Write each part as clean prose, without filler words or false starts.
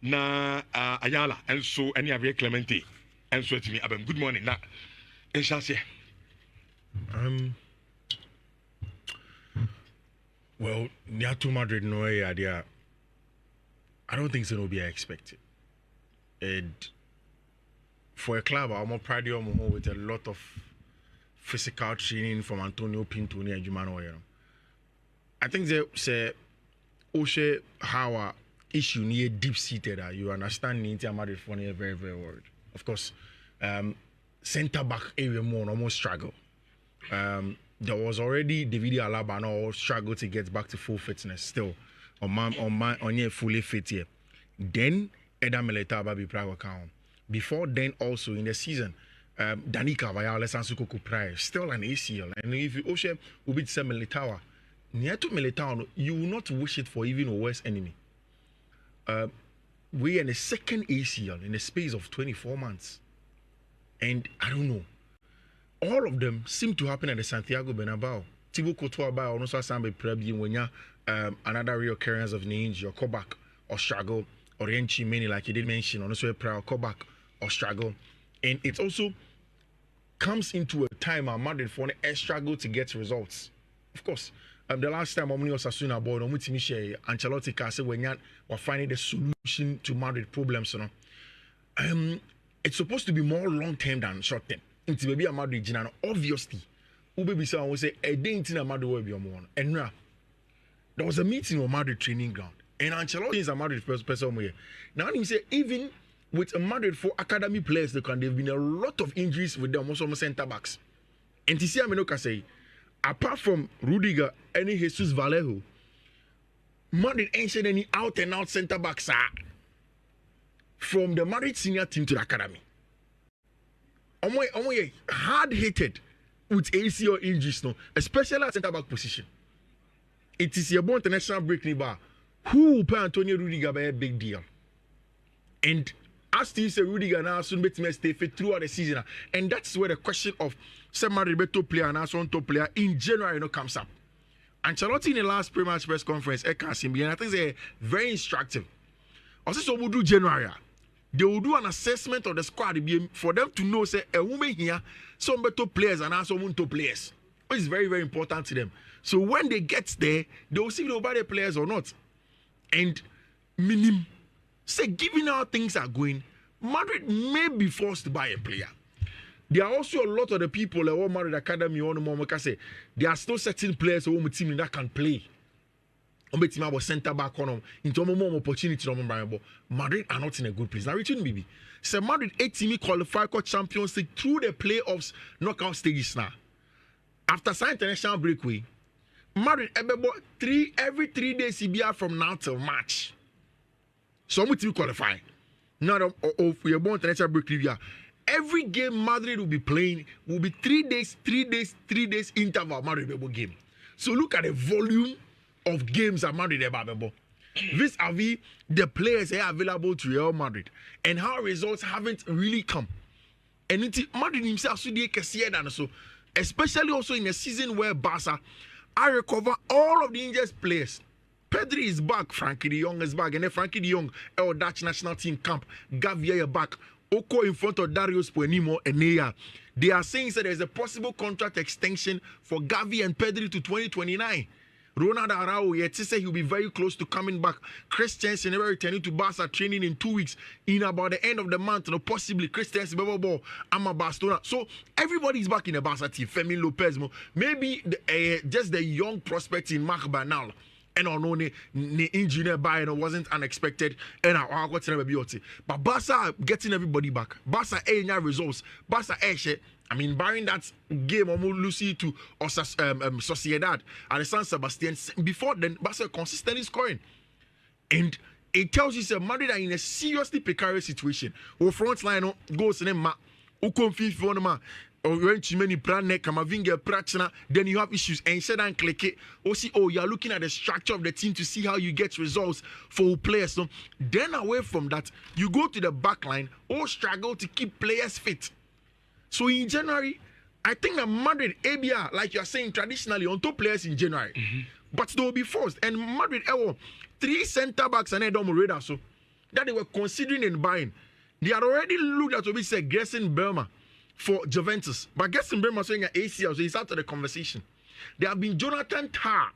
na Ayala and so any of Clemente and so to me good morning na in Shasia. Well, near to Madrid, no idea. I don't think so. Will be expected. And for a club, I'm more proud of with a lot of physical training from Antonio Pinto and Jumano. I think they say, Oshe, how issue near deep seated. You understand Inter Madrid for very, very worried. Of course, centre back area more almost struggle. There was already David Alaba now struggle to get back to full fitness still on your fully fit here. Then Eda Militao Babi Prague account. Before then also in the season, Danica Vaya Alessandro Price still an ACL. And if you Oshe will be the Militao, near to Militao, you will not wish it for even a worse enemy. We are in the second ACL in the space of 24 months. And I don't know. All of them seem to happen at the Santiago Bernabeu. Thibaut Courtois by also Sambe Prebi when you another reoccurrence of names, your callback or struggle, or Renchi many like you did mention, also a prior callback or struggle. And it also comes into a time where Madrid for a struggle to get results. Of course, the last time Omni was Asuna board, Ancelotti said when you were finding the solution to Madrid problems, you know. It's supposed to be more long term than short term. Into baby a Madrid Jinano, obviously. Ubebi someone will say, a day in a Madrid will be a more. And now, there was a meeting on Madrid training ground. And Ancelotti is a Madrid person. Now, he say, even with a Madrid for academy players, there have been a lot of injuries with them, also centre backs. And to see, I can say, apart from Rudiger and Jesus Vallejo, Madrid ain't seen any out and out centre backs from the Madrid senior team to the academy. Hard hated with ACL injuries, no, especially at centre back position. It is your international break bar. Who will pay Antonio Rudiger by a big deal? And as Steve said, Rudiger now soon be to stay fit throughout the season. And that's where the question of somebody better player and also top player in January comes up. Ancelotti in the last pre-match press conference, and I think they're very instructive. Also, so we'll do January. They will do an assessment of the squad for them to know, say, a woman here, some better players and also some top players. Which is very, very important to them. So when they get there, they will see if they will buy the players or not. And minimum, say, given how things are going, Madrid may be forced to buy a player. There are also a lot of the people that want Madrid Academy on the moment. There are still certain players who want team that can play. About centre back on into more opportunity. Madrid are not in a good place. Now, return maybe. So Madrid 8 team qualify for Champions League through the playoffs knockout stages now. After sign international breakaway, Madrid every 3 days CBR from now till March. So we team qualify. Now we are born international breakaway. Every game Madrid will be playing will be 3 days interval Madrid game. So look at the volume of games at Madrid vis-a-vis the players are available to Real Madrid and how results haven't really come. And Madrid himself so especially also in a season where Barca I recover all of the injured players. Pedri is back, Frankie de Jong is back, and then Frankie de Jong our Dutch national team camp, Gavier back, Oko in front of Darius Puenimo and Neya. They are saying that there's a possible contract extension for Gavi and Pedri to 2029. Ronald Araujo yet say he'll be very close to coming back. Christensen never returning to Barca training in 2 weeks. In about the end of the month, possibly Christensen, Ama Barcelona. So everybody's back in the Barca team. Femi Lopez, maybe just the young prospect in Marc Bernal. And I know the engineer buying wasn't unexpected. And I got to be but Barca getting everybody back. Barca results. Barca barring that game Lucy to Sociedad and the San Sebastian before then, Barca consistently scoring. And it tells you that Madrid are in a seriously precarious situation. Our front line goes in them, then you have issues and said and click it. You are looking at the structure of the team to see how you get results for players. So then away from that, you go to the back line or struggle to keep players fit. So in January, I think that Madrid, ABR, like you are saying traditionally, on top players in January. But they will be forced. And Madrid, 3 centre backs and Edomo radar. So that they were considering in buying. They had already looked at what we said Gerson Burma for Juventus. But Gerson Burma saying an ACL, so he's out of the conversation. There have been Jonathan Tah.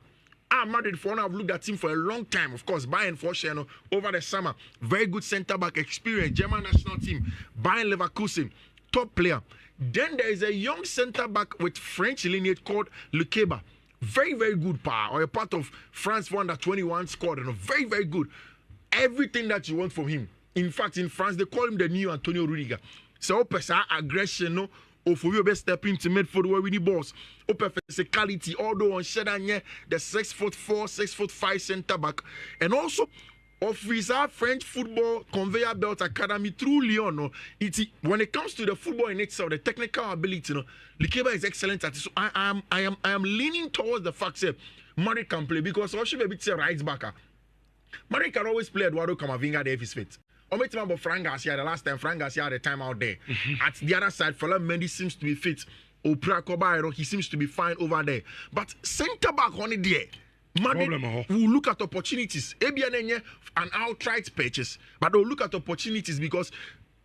Madrid for now have looked at him for a long time. Of course, Bayern for sure, over the summer. Very good centre-back experience. German national team. Bayern Leverkusen. Top player. Then there is a young centre-back with French lineage called Lukeba. Very, very good power. Or a part of France under 21 squad. Very, very good. Everything that you want from him. In fact, in France, they call him the new Antonio Rudiger. So, aggression, no? Or for you, step into midfield where we need balls. Open physicality, although on Shedanye, the 6'4", 6'5" centre back. And also, officer French football conveyor belt academy through Lyon. No? When it comes to the football in itself, the technical ability, no, Likeba is excellent at it. So I am leaning towards the fact that Madrid can play because also be a bit right backer. Madrid can always play Eduardo Camavinga there if he's fit. Or maybe about Frank Garcia, the last time Frank Garcia had a time out there. At the other side, Ferland Mendy seems to be fit. Opra Kobairo, he seems to be fine over there. But centre back on it there. Madrid will look at opportunities. An outright purchase. But they'll look at opportunities because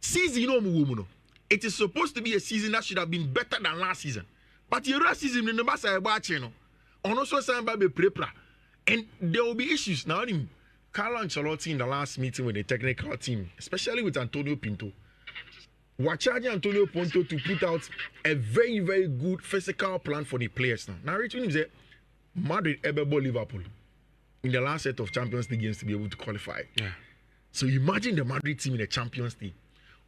season, it is supposed to be a season that should have been better than last season. But the last season, in the Basa Bachino, on also some baby prepra. And there will be issues. Now, Carlo Ancelotti in the last meeting with the technical team, especially with Antonio Pinto, were charging Antonio Pinto to put out a very, very good physical plan for the players now. Now, Rich Williams said, Madrid elbowed Liverpool in the last set of Champions League games to be able to qualify. Yeah. So imagine the Madrid team in the Champions League.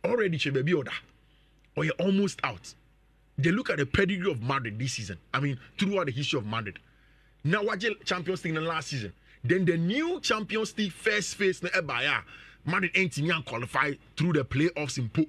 Already, Chebebi Oda, or you're almost out. They look at the pedigree of Madrid this season. I mean, throughout the history of Madrid. Now, watch the Champions League in the last season. Then the new Champions League first phase na ebaya Madrid ain't even qualify through the playoffs in Po.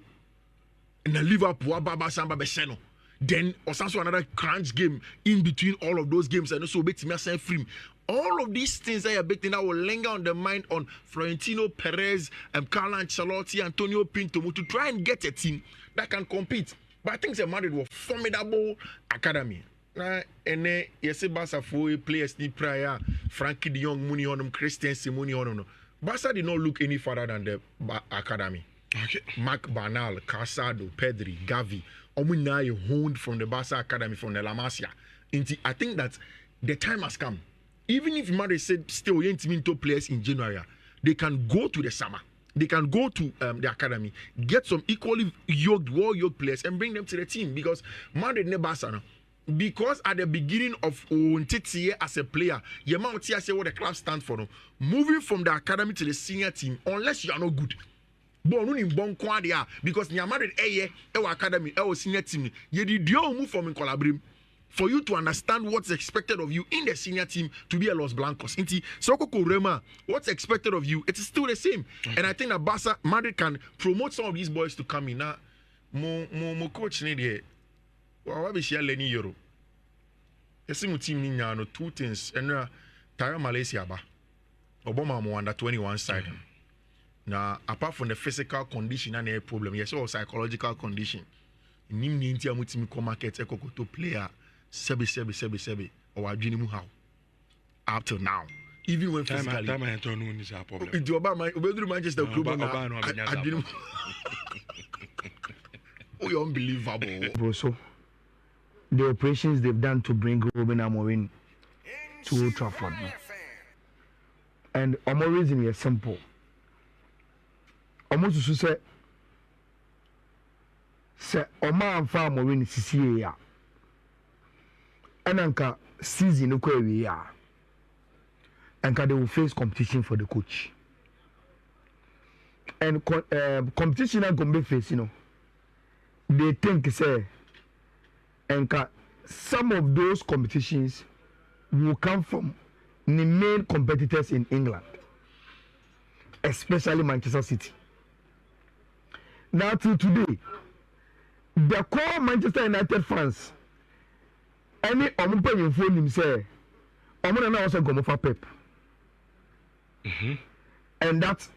In the Liverpool Baba Samba Beseno. Then also another crunch game in between all of those games and also bet me free. All of these things are a big thing that will linger on the mind on Florentino Perez and Carlo Ancelotti, Antonio Pinto to try and get a team that can compete. But I think the Madrid were formidable academy. And yes, Barca for players the prior Frankie de Jong, money on them, Christensen, money on them. Barca did not look any further than the academy. Okay. Marc Bernal, Casado, Pedri, Gavi, Omunai honed from the Barca academy from the La Masia. I think that the time has come. Even if Madrid said still into players in January, they can go to the summer. They can go to the academy, get some equally well-yoked players and bring them to the team because Madrid never Barca. Because at the beginning of Ontiti as a player, you might say what the club stands for. Moving from the academy to the senior team, unless you are not good. Because you are married our academy, our senior team. You did move from Colabrim for you to understand what's expected of you in the senior team to be a Los Blancos. What's expected of you, it is still the same. And I think that Barca, Madrid can promote some of these boys to come in. Now, mo coach need what be share Lenny Euro. Yes, my team ni no two things. And Tara Malaysia ba. Obama mo under 21 side. Now, apart from the physical condition and a problem, yes, or psychological condition. Nim ni inti amuti mi ko market ekoko to player sebi or adwini how up till now. Even when physically. Time I don't know is a problem. It Obama obedru Manchester club na adwini. Oh, unbelievable. Bro, so the operations they've done to bring Rubben Amorin to Old Trafford. And Amorin reason is simple. Almost to say Oma and Farm Amorin CCA. And Anka season no ya. And they will face competition for the coach. And competition and come be face, they think say and some of those competitions will come from the main competitors in England, especially Manchester City. Now till today, the core Manchester United fans, any omupa phone him say, "Omuna na also go for Pep," and that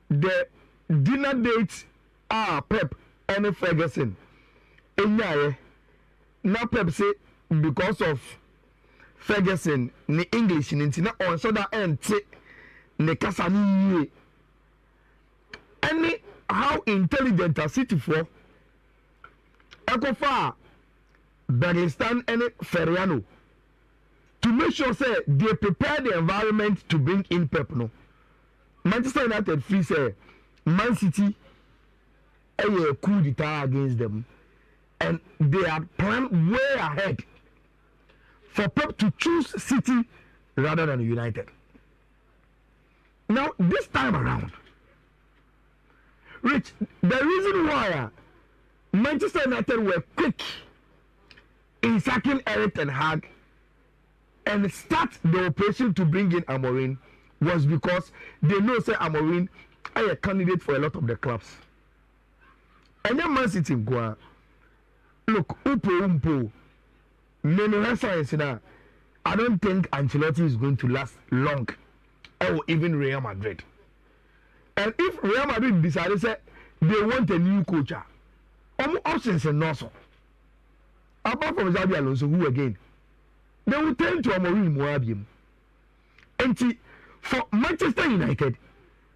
the dinner dates are Pep and Ferguson. Now Pep say because of Ferguson, the English in Intina on so that end ne kasa ni how intelligent a city for Ekofa Bergistan and Ferriano to make sure say they prepare the environment to bring in Pep. No, Manchester United free say Man City a coup d'etat against them, and they are planned way ahead for Pep to choose City rather than United. Now this time around, Rich, the reason why Manchester United were quick in sacking Eric Ten Hag and start the operation to bring in Amorin was because they know say Amorin is a candidate for a lot of the clubs. And then Man City go, look, Umpo, many science now. I don't think Ancelotti is going to last long, or even Real Madrid. And if Real Madrid decided say they want a new coach, options and also. Apart from Xabi Alonso, who again, they will turn to Amorin Moabium. And for Manchester United,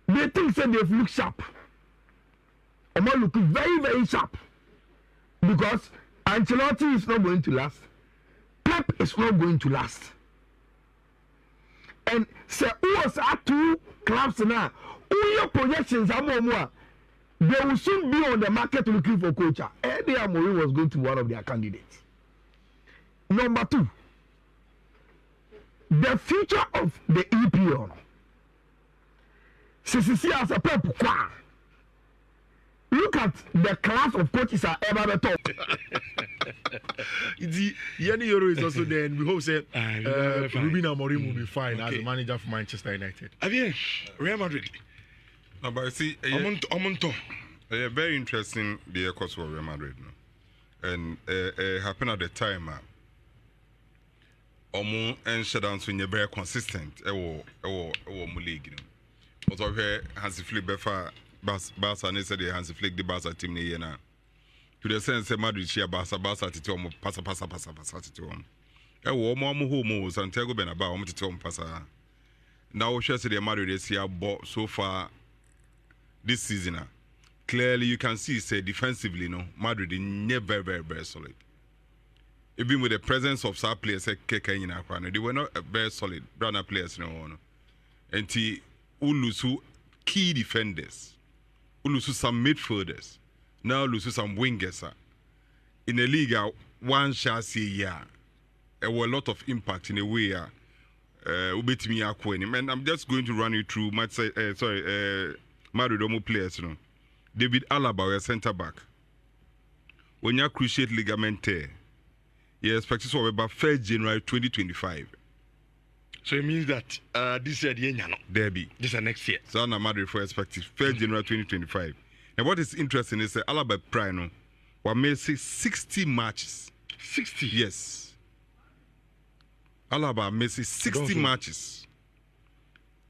they think say they've looked sharp. Omar look very, very sharp. Because Ancelotti is not going to last. Pep is not going to last. And say who was at 2 clubs now, who your projections are more. They will soon be on the market looking for coach. Eddie Amorin was going to be one of their candidates. Number 2, the future of the EPL. CCC as a Pep. Look at the class of coaches are ever the top. Yanni Euro is also there, and we hope that Rubben Amorin will be fine as a manager for Manchester United. Real Madrid. No, but see, Omonto. Very interesting the course for Real Madrid. No? And it happened at the time. Omo and Shadan so you're very consistent. Ewo league. But okay, Hansi Flick befa Barca ne said Hansi Flick the Barca team ne yena. To the sense Madrid share Barca titi omo pasa titi omo. Ewo omo homo Santiago Bernabeu omo titi omo pasa. Now we share say the Madrid this year but so far this season clearly you can see say defensively no Madrid is never very solid. Even with the presence of some players they were not very solid brother players no. And ulusu key defenders, ulusu some midfielders, now ulusu some wingers. In the league, one shall see there were a lot of impact in a way. And I'm just going to run you through Madrid players. You know. David Alaba, a centre back. When you cruciate ligament tear, you expect to about 1st January 2025. So it means that this year the Derby. This is next year. So I'm Madrid for expected 1st January 2025. And what is interesting is that Alaba Prino was made 60 matches. 60? Yes. Alaba made 60 matches.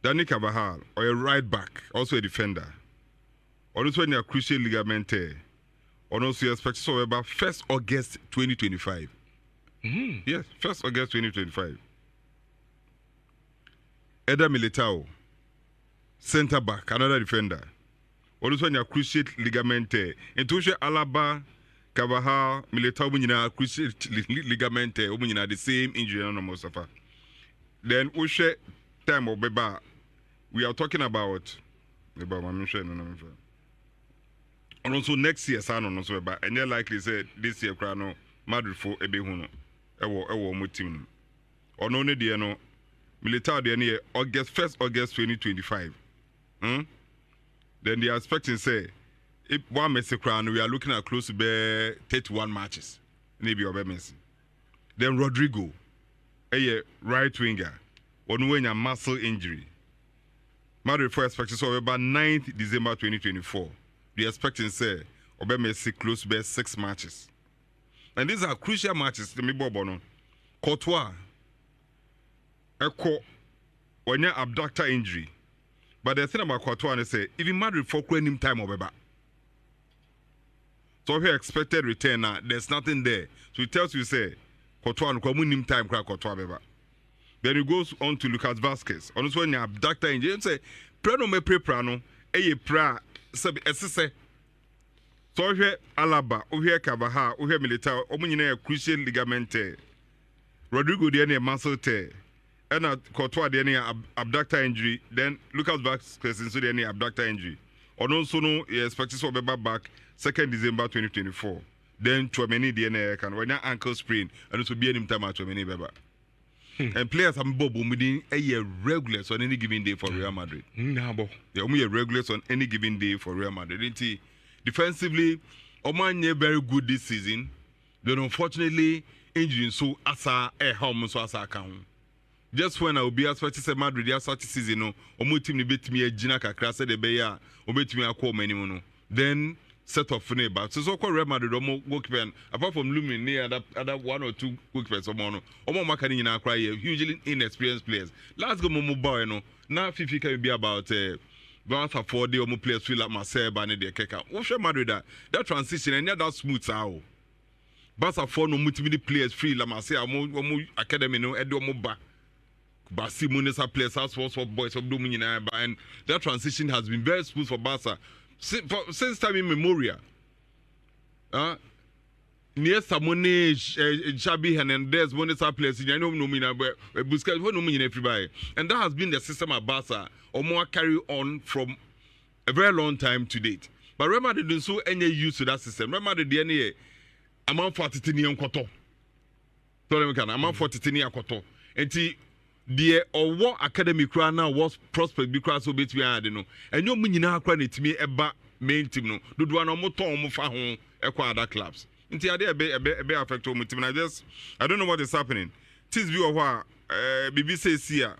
Danny Carvajal, or a right back, also a defender. Also when you crucial ligament tear. Also you expect so about 1st August 2025. Yes, 1st August 2025. Eder Militao, centre back, another defender. Also when you cruciate ligament tear. And to Alaba, Carvajal, Militao, when you cruciate ligament tear, when you the same injury on Mustafa. Then we share time of Beba. We are talking about and also next year, son, and also about, and they're likely said this year, Crano, Madrid for Ebehuno, Ewo Mutim. Or no, no, Militao, the August 1st, August 2025. Then they are expecting, say, if one Messi crown, we are looking at close to 31 matches. Maybe over Messi. Then Rodrigo, a right winger, on when a muscle injury. Madrid for expecting so about 9th December 2024. They expecting say Obe Messi close to 6 matches. And these are crucial matches to me, Bobono. Courtois, Echo, when you abductor injury. But the thing about Courtois, they say, even Madrid for him time over back. So if you expected return now, there's nothing there. So it tells you, say, Courtois, him time, Courtois, baby. Then he goes on to Lucas Vasquez. Also, when you abductor injury, you say, Prano me pre prano, pra sabi esese so hwe Alaba ohwe Kabaha ohwe Militao omunyina cruciate ligament Rodrigo de ne muscle tear and Courtois de ne abductor injury then Lucas Vazquez so de ne abductor injury ono so no expected so be back 2nd December 2024 then Chouameni de ne kan when ankle sprain and so be any time Chouameni beba and players am bobo mudin a regulars on any given day for Real Madrid Nabo. they only regulars on any given day for Real Madrid defensively Oman very good this season then unfortunately injury so asa home so asa account just when I will be expecting say Madrid ya start season no omo team ni betimi agina kakra say de be ya obetimi akọ manimu no then set of neighbor so call Real Madrid omo goalkeeper apart from Lumin near other 1 or 2 goalkeepers omo maka ni nyina akra hugely inexperienced players last go mo boy no na Fifi can be about Barca 4 day omo players feel like Marseille ba ne de keka wo hwe Madrid that transition and that smooth how Barca 4 no multiple players free la Marseille omo academy no edo omo ba Basi Munisa players as for boys of Dominion and that transition has been very smooth for Barca since time immemorial. Near Samone Xabi Hernandez Munisa players in no nomina Busquets no nomina everybody and that has been the system at Barca or more carry on from a very long time to date. But Real Madrid didn't so any use to that system. Real Madrid DNA amount for titanium koto. So can amount for titanium koto. And the or academy cry now was prospect because so between I don't know. And you mean now cry it me eba main team no. Do one or more tom for home other clubs. Until I be affect home team. I don't know what is happening. Tis view of what BBC here.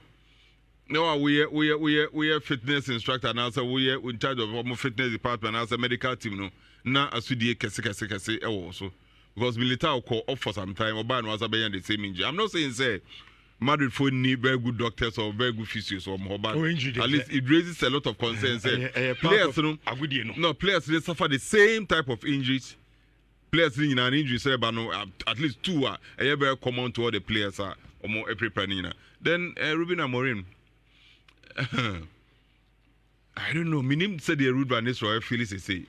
No, we are fitness instructor now, so we are in charge of our fitness department as a medical team. No, now as we kese also because Militao call off for some time. Oban was about the same injury. I'm not saying say Madrid for need very good doctors or very good physios or more, but at least it raises a lot of concerns. Players, no players they suffer the same type of injuries. Players in an injury, say, but no, at least 2 are very common to all the players are or more every planning. Then Rubben Amorin. I don't know. Minim said the root by this Royal Phyllis say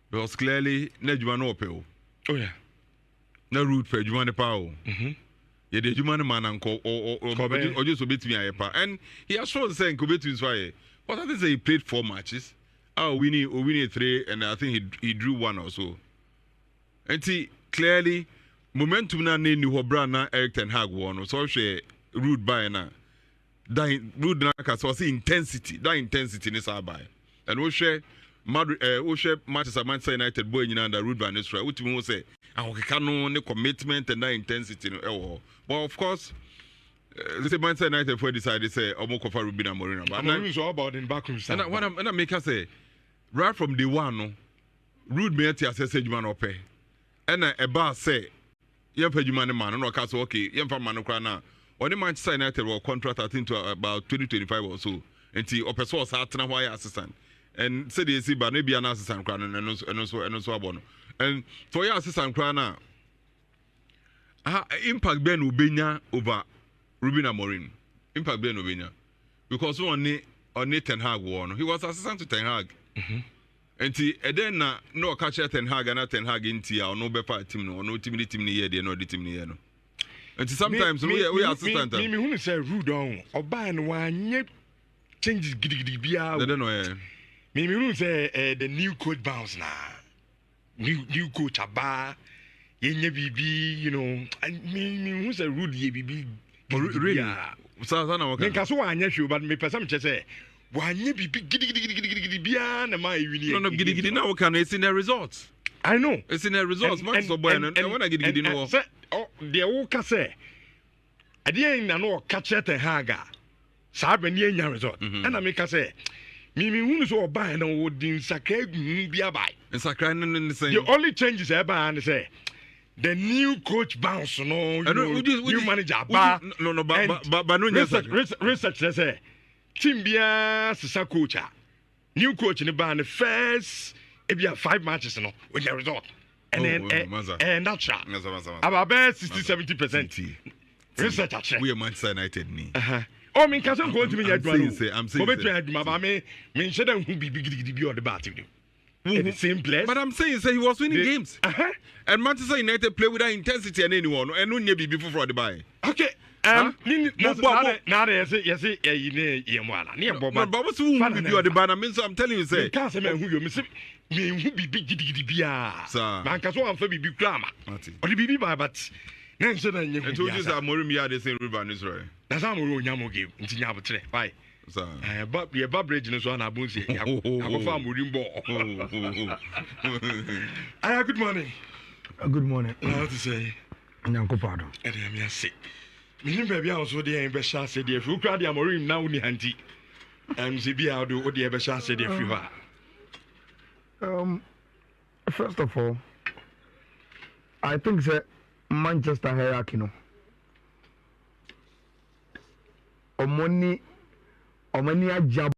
because clearly Nejuma no pay. Oh yeah. No root for Jumane Pao. Yeah, the Jumane man or just a bit me and he has shown saying Kobe is why. But I think he played 4 matches. We need 3, and I think he drew 1 or so. And see clearly momentum na ne ni hobra na Eric Ten Hag won. So she root by na. That root na ka so intensity. That intensity ni sa by. And we share Madrid Manchester United boy nyina under root by this right. What you say? And we no ne commitment and that intensity no. But of course they say Manchester United for decided say omo kofa Rubben Amorin. But Amorin is all about in backroom stuff. And I make her say right from day one no root me at assess man opé. And a bar say yem pay man no ka so okay yem fa man kra na. Only Manchester United will contract I think to about 2025 or so. And see opeso was atena why assistant. And say they see but maybe an assistant kra and also abono. And for your assistant kra na impact Ben Ubenya over Rubben Amorin. Impact Ben Ubenya. Because only Ten Hag won. He was assistant to Ten Hag. And then no catch Ten Hag and Ten Hag in tia or no better team no team ni here no the team ni here no. And sometimes we assistant. Me who say rude on oba no wan changes gidigidi bia. They don't know. Me who say the new coach bounce na. New coach aba yenye bibi you know. Me who say rude ye bibi. Really? So na waka. Me kaso anya hwe but me person che say wanye bibi gidigidi bia na ma ewini. No gidigidi na waka na it's in the results. I know. It's in the results. Much so boy and when I gidigidi no. Oh, the old say, I didn't know catch it and haga. Saben yen resort. And I make us say, Mimi who so buy and would in Sacre be a buy. And Sacre in the same. The only changes ever and say the new coach bounce no new manager bar no but no research say Timbia Sisa coach. New coach in the band first if you have 5 matches no when the result. And then that's about 60-70%. Research actually. We are Manchester United ni. Oh, me cousin go to me yet. I'm saying. But you had my me should have be big on the batting. The same place. But I'm saying, say he was winning games. And Manchester United play without intensity and anyone, and no need before for the buy. Okay. Now yes, But what's who will be the banner? I'm telling you, say, can't say who you miss me who be big man can so for be drama. Or the baby but then said I told you that Amorin they say Rubben is right. That's how Amorin give into Yabatre. Why? But the beverage is one abuse. I go farm ball. Good morning. Good morning. How to say? Uncle Pardon. And I'm sick. Me baby also dey be sha say dey fu kra dey Amorin now ni hanti. Se bia do dey be sha say dey fu ha. First of all, I think that Manchester hierarchy no. Omoni a job